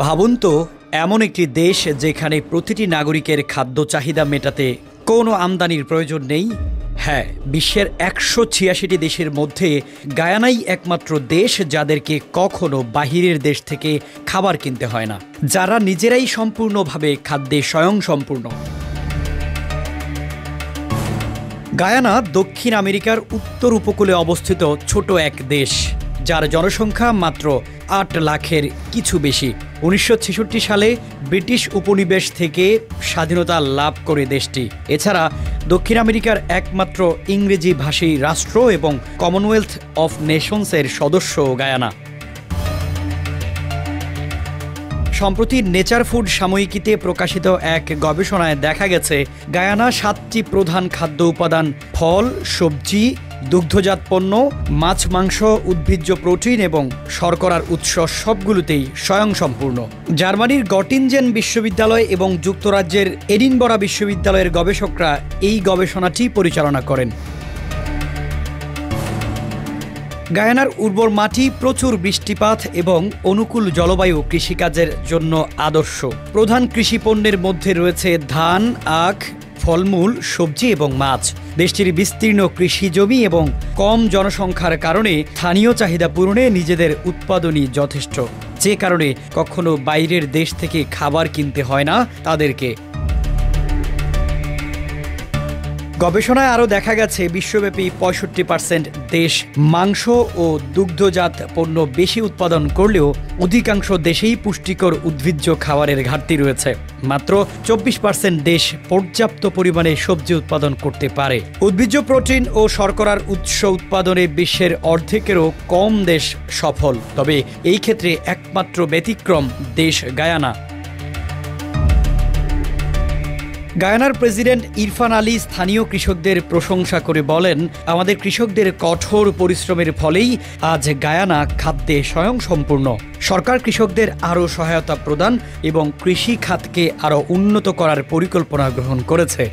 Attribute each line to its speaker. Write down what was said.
Speaker 1: ভাবুন তো, এমন একটি দেশ যেখানে প্রতিটি নাগরিকের খাদ্য চাহিদা মেটাতে কোনো আমদানির প্রয়োজন নেই। হ্যাঁ, বিশ্বের ১৮৬টি দেশের মধ্যে গায়ানাই একমাত্র দেশ যাদেরকে কখনো বাহিরের দেশ থেকে খাবার কিনতে হয় না, যারা নিজেরাই সম্পূর্ণভাবে খাদ্যে স্বয়ংসম্পূর্ণ। গায়ানা দক্ষিণ আমেরিকার উত্তর উপকূলে অবস্থিত ছোট এক দেশ, যার জনসংখ্যা মাত্র ৮ লাখের কিছু বেশি। ১৯৬৬ সালে ব্রিটিশ উপনিবেশ থেকে স্বাধীনতা লাভ করে দেশটি। এছাড়া দক্ষিণ আমেরিকার একমাত্র ইংরেজি ভাষী রাষ্ট্র এবং কমনওয়েলথ অফ নেশনসের সদস্য গায়ানা। সম্প্রতি নেচার ফুড সাময়িকীতে প্রকাশিত এক গবেষণায় দেখা গেছে, গায়ানা ৭টি প্রধান খাদ্য উপাদান ফল, সবজি, দুগ্ধজাত পণ্য, মাছ, মাংস, উদ্ভিজ্জ প্রোটিন এবং শর্করার উৎস সবগুলোতেই স্বয়ংসম্পূর্ণ। জার্মানির গটিনজেন বিশ্ববিদ্যালয় এবং যুক্তরাজ্যের এডিনবরা বিশ্ববিদ্যালয়ের গবেষকরা এই গবেষণাটি পরিচালনা করেন। গায়ানার উর্বর মাটি, প্রচুর বৃষ্টিপাত এবং অনুকূল জলবায়ু কৃষিকাজের জন্য আদর্শ। প্রধান কৃষি পণ্যের মধ্যে রয়েছে ধান, আখ, ফলমূল, সবজি এবং মাছ। দেশটির বিস্তীর্ণ কৃষি জমি এবং কম জনসংখ্যার কারণে স্থানীয় চাহিদা পূরণে নিজেদের উৎপাদনই যথেষ্ট, যে কারণে কখনো বাইরের দেশ থেকে খাবার কিনতে হয় না তাদেরকে। গবেষণায় আরও দেখা গেছে, বিশ্বব্যাপী ৬৫% দেশ মাংস ও দুগ্ধজাত পণ্য বেশি উৎপাদন করলেও অধিকাংশ দেশেই পুষ্টিকর উদ্ভিজ্জ খাবারের ঘাটতি রয়েছে। মাত্র ২৪% দেশ পর্যাপ্ত পরিমাণে সবজি উৎপাদন করতে পারে। উদ্ভিজ্জ প্রোটিন ও শর্করার উৎস উৎপাদনে বিশ্বের অর্ধেকেরও কম দেশ সফল, তবে এই ক্ষেত্রে একমাত্র ব্যতিক্রম দেশ গায়ানা। গায়ানার প্রেসিডেন্ট ইরফান আলী স্থানীয় কৃষকদের প্রশংসা করে বলেন, আমাদের কৃষকদের কঠোর পরিশ্রমের ফলেই আজ গায়ানা খাদ্যে স্বয়ংসম্পূর্ণ। সরকার কৃষকদের আরও সহায়তা প্রদান এবং কৃষি খাতকে আরও উন্নত করার পরিকল্পনা গ্রহণ করেছে।